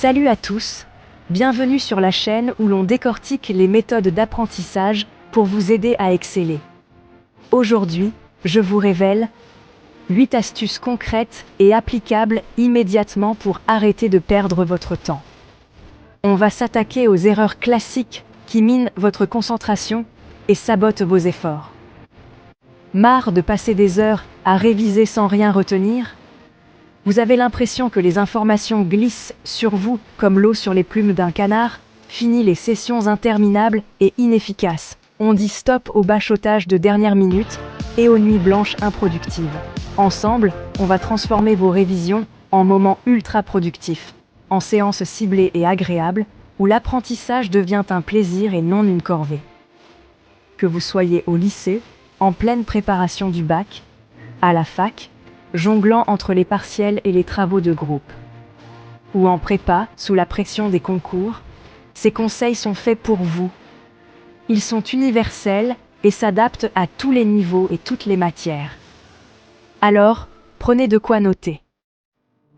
Salut à tous, bienvenue sur la chaîne où l'on décortique les méthodes d'apprentissage pour vous aider à exceller. Aujourd'hui, je vous révèle 8 astuces concrètes et applicables immédiatement pour arrêter de perdre votre temps. On va s'attaquer aux erreurs classiques qui minent votre concentration et sabotent vos efforts. Marre de passer des heures à réviser sans rien retenir ? Vous avez l'impression que les informations glissent sur vous comme l'eau sur les plumes d'un canard? Fini les sessions interminables et inefficaces. On dit stop au bachotage de dernière minute et aux nuits blanches improductives. Ensemble, on va transformer vos révisions en moments ultra productifs, en séances ciblées et agréables, où l'apprentissage devient un plaisir et non une corvée. Que vous soyez au lycée, en pleine préparation du bac, à la fac, jonglant entre les partiels et les travaux de groupe, ou en prépa, sous la pression des concours, ces conseils sont faits pour vous. Ils sont universels et s'adaptent à tous les niveaux et toutes les matières. Alors, prenez de quoi noter.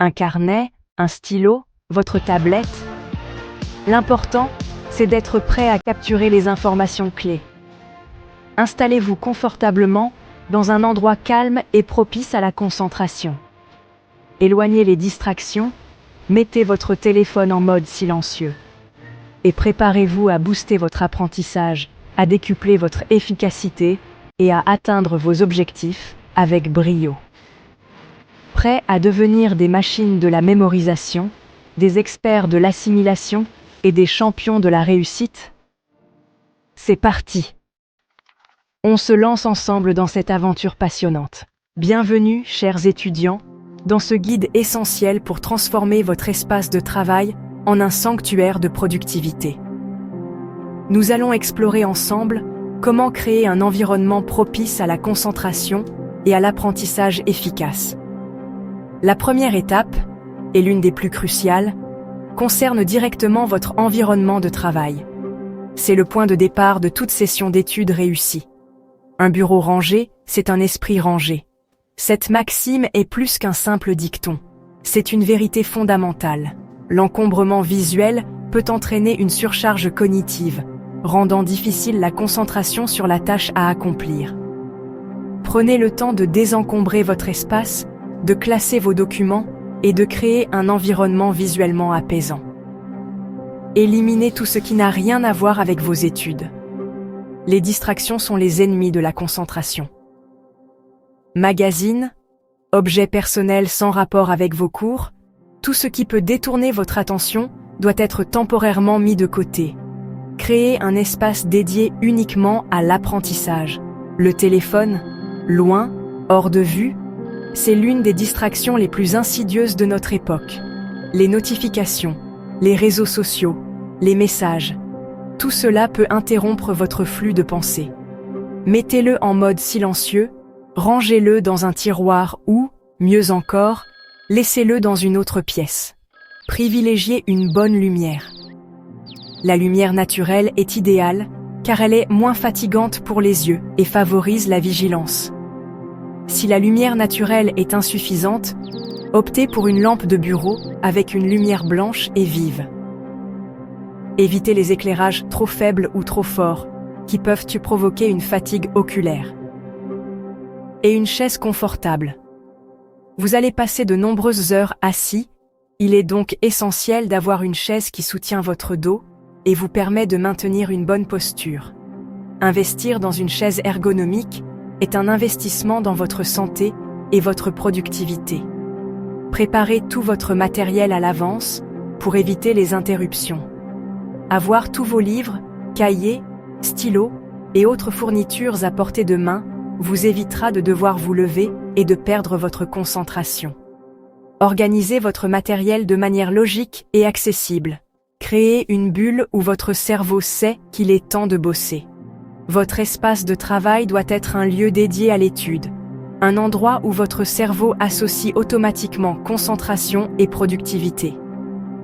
Un carnet, un stylo, votre tablette. L'important, c'est d'être prêt à capturer les informations clés. Installez-vous confortablement dans un endroit calme et propice à la concentration. Éloignez les distractions, mettez votre téléphone en mode silencieux. Et préparez-vous à booster votre apprentissage, à décupler votre efficacité et à atteindre vos objectifs avec brio. Prêts à devenir des machines de la mémorisation, des experts de l'assimilation et des champions de la réussite? C'est parti! On se lance ensemble dans cette aventure passionnante. Bienvenue, chers étudiants, dans ce guide essentiel pour transformer votre espace de travail en un sanctuaire de productivité. Nous allons explorer ensemble comment créer un environnement propice à la concentration et à l'apprentissage efficace. La première étape, et l'une des plus cruciales, concerne directement votre environnement de travail. C'est le point de départ de toute session d'études réussie. Un bureau rangé, c'est un esprit rangé. Cette maxime est plus qu'un simple dicton. C'est une vérité fondamentale. L'encombrement visuel peut entraîner une surcharge cognitive, rendant difficile la concentration sur la tâche à accomplir. Prenez le temps de désencombrer votre espace, de classer vos documents et de créer un environnement visuellement apaisant. Éliminez tout ce qui n'a rien à voir avec vos études. Les distractions sont les ennemis de la concentration. Magazines, objets personnels sans rapport avec vos cours, tout ce qui peut détourner votre attention doit être temporairement mis de côté. Créez un espace dédié uniquement à l'apprentissage. Le téléphone, loin, hors de vue, c'est l'une des distractions les plus insidieuses de notre époque. Les notifications, les réseaux sociaux, les messages, tout cela peut interrompre votre flux de pensée. Mettez-le en mode silencieux, rangez-le dans un tiroir ou, mieux encore, laissez-le dans une autre pièce. Privilégiez une bonne lumière. La lumière naturelle est idéale car elle est moins fatigante pour les yeux et favorise la vigilance. Si la lumière naturelle est insuffisante, optez pour une lampe de bureau avec une lumière blanche et vive. Évitez les éclairages trop faibles ou trop forts, qui peuvent provoquer une fatigue oculaire. Et une chaise confortable. Vous allez passer de nombreuses heures assis, il est donc essentiel d'avoir une chaise qui soutient votre dos et vous permet de maintenir une bonne posture. Investir dans une chaise ergonomique est un investissement dans votre santé et votre productivité. Préparez tout votre matériel à l'avance pour éviter les interruptions. Avoir tous vos livres, cahiers, stylos et autres fournitures à portée de main vous évitera de devoir vous lever et de perdre votre concentration. Organisez votre matériel de manière logique et accessible. Créez une bulle où votre cerveau sait qu'il est temps de bosser. Votre espace de travail doit être un lieu dédié à l'étude, un endroit où votre cerveau associe automatiquement concentration et productivité.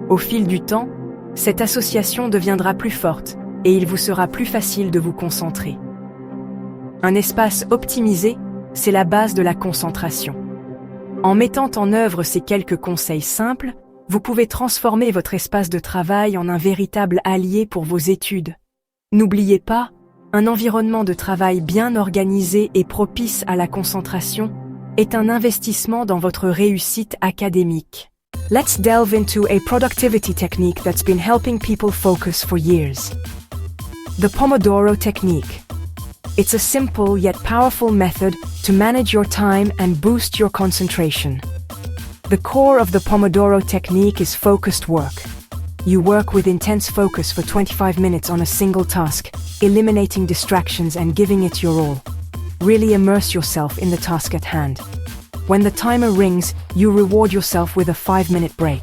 Au fil du temps, cette association deviendra plus forte et il vous sera plus facile de vous concentrer. Un espace optimisé, c'est la base de la concentration. En mettant en œuvre ces quelques conseils simples, Vous pouvez transformer votre espace de travail en un véritable allié pour vos études. N'oubliez pas, un environnement de travail bien organisé et propice à la concentration est un investissement dans votre réussite académique. Let's delve into a productivity technique that's been helping people focus for years. The Pomodoro Technique. It's a simple yet powerful method to manage your time and boost your concentration. The core of the Pomodoro Technique is focused work. You work with intense focus for 25 minutes on a single task, eliminating distractions and giving it your all. Really immerse yourself in the task at hand. When the timer rings, you reward yourself with a 5-minute break.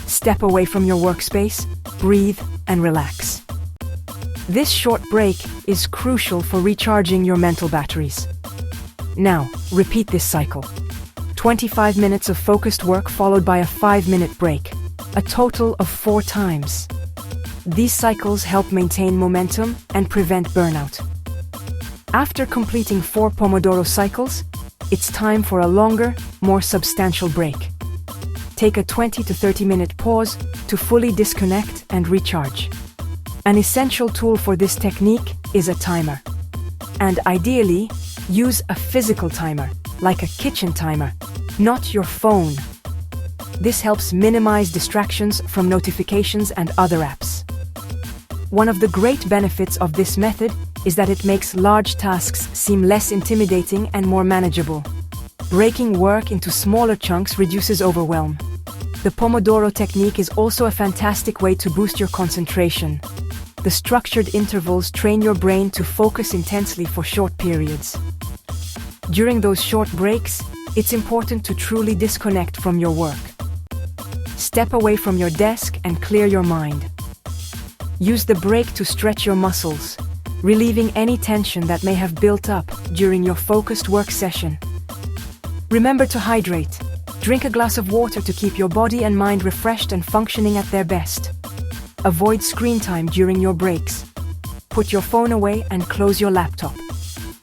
Step away from your workspace, breathe, and relax. This short break is crucial for recharging your mental batteries. Now, repeat this cycle. 25 minutes of focused work followed by a 5-minute break, a total of 4 times. These cycles help maintain momentum and prevent burnout. After completing 4 Pomodoro cycles, it's time for a longer, more substantial break. Take a 20 to 30-minute pause to fully disconnect and recharge. An essential tool for this technique is a timer. And ideally, use a physical timer, like a kitchen timer, not your phone. This helps minimize distractions from notifications and other apps. One of the great benefits of this method is that it makes large tasks seem less intimidating and more manageable. Breaking work into smaller chunks reduces overwhelm. The Pomodoro technique is also a fantastic way to boost your concentration. The structured intervals train your brain to focus intensely for short periods. During those short breaks, it's important to truly disconnect from your work. Step away from your desk and clear your mind. Use the break to stretch your muscles, relieving any tension that may have built up during your focused work session. Remember to hydrate. Drink a glass of water to keep your body and mind refreshed and functioning at their best. Avoid screen time during your breaks. Put your phone away and close your laptop.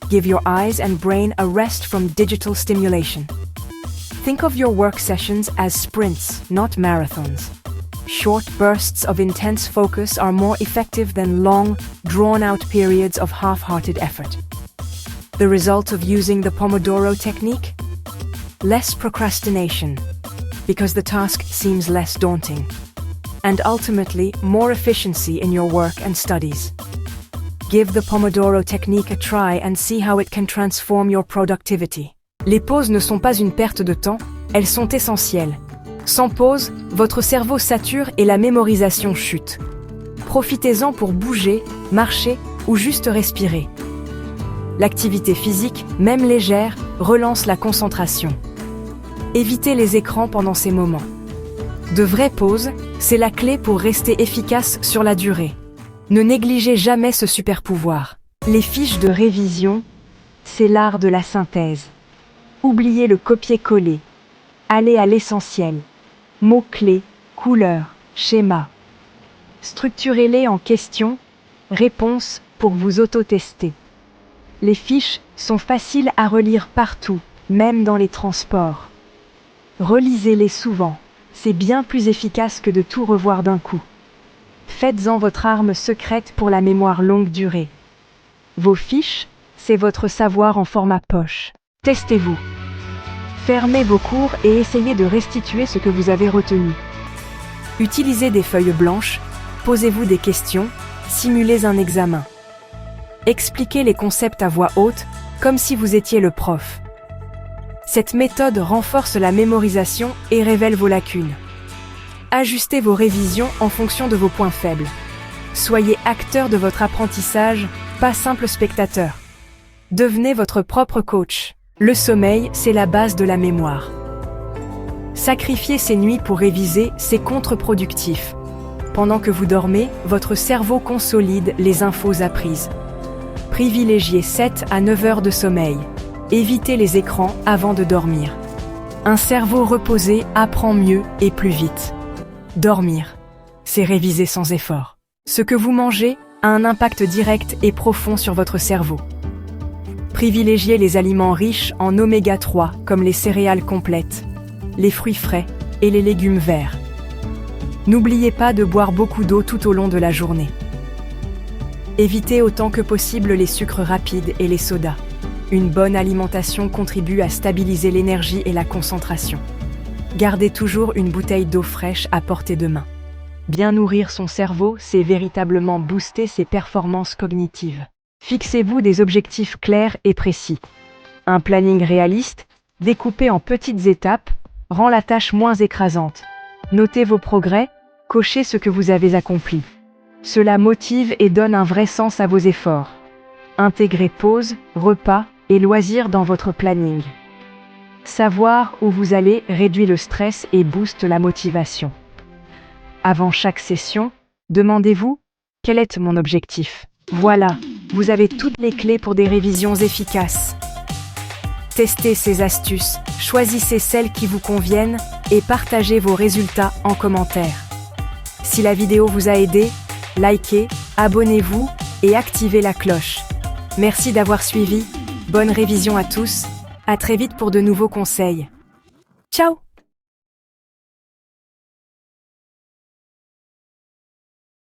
Give your eyes and brain a rest from digital stimulation. Think of your work sessions as sprints, not marathons. Short bursts of intense focus are more effective than long, drawn-out periods of half-hearted effort. The result of using the Pomodoro technique? Less procrastination, because the task seems less daunting. And ultimately, more efficiency in your work and studies. Give the Pomodoro technique a try and see how it can transform your productivity. Les pauses ne sont pas une perte de temps, elles sont essentielles. Sans pause, votre cerveau sature et la mémorisation chute. Profitez-en pour bouger, marcher ou juste respirer. L'activité physique, même légère, relance la concentration. Évitez les écrans pendant ces moments. De vraies pauses, c'est la clé pour rester efficace sur la durée. Ne négligez jamais ce super pouvoir. Les fiches de révision, c'est l'art de la synthèse. Oubliez le copier-coller. Allez à l'essentiel. Mots-clés, couleurs, schémas. Structurez-les en questions, réponses pour vous auto-tester. Les fiches sont faciles à relire partout, même dans les transports. Relisez-les souvent, c'est bien plus efficace que de tout revoir d'un coup. Faites-en votre arme secrète pour la mémoire longue durée. Vos fiches, c'est votre savoir en format poche. Testez-vous. Fermez vos cours et essayez de restituer ce que vous avez retenu. Utilisez des feuilles blanches, posez-vous des questions, simulez un examen. Expliquez les concepts à voix haute, comme si vous étiez le prof. Cette méthode renforce la mémorisation et révèle vos lacunes. Ajustez vos révisions en fonction de vos points faibles. Soyez acteur de votre apprentissage, pas simple spectateur. Devenez votre propre coach. Le sommeil, c'est la base de la mémoire. Sacrifier ses nuits pour réviser, c'est contre-productif. Pendant que vous dormez, votre cerveau consolide les infos apprises. Privilégiez 7 à 9 heures de sommeil. Évitez les écrans avant de dormir. Un cerveau reposé apprend mieux et plus vite. Dormir, c'est réviser sans effort. Ce que vous mangez a un impact direct et profond sur votre cerveau. Privilégiez les aliments riches en oméga 3 comme les céréales complètes, les fruits frais et les légumes verts. N'oubliez pas de boire beaucoup d'eau tout au long de la journée. Évitez autant que possible les sucres rapides et les sodas. Une bonne alimentation contribue à stabiliser l'énergie et la concentration. Gardez toujours une bouteille d'eau fraîche à portée de main. Bien nourrir son cerveau, c'est véritablement booster ses performances cognitives. Fixez-vous des objectifs clairs et précis. Un planning réaliste, découpé en petites étapes, rend la tâche moins écrasante. Notez vos progrès, cochez ce que vous avez accompli. Cela motive et donne un vrai sens à vos efforts. Intégrez pauses, repas et loisirs dans votre planning. Savoir où vous allez réduit le stress et booste la motivation. Avant chaque session, demandez-vous « Quel est mon objectif ?» Voilà, vous avez toutes les clés pour des révisions efficaces. Testez ces astuces, choisissez celles qui vous conviennent et partagez vos résultats en commentaire. Si la vidéo vous a aidé, likez, abonnez-vous et activez la cloche. Merci d'avoir suivi, bonne révision à tous, à très vite pour de nouveaux conseils. Ciao!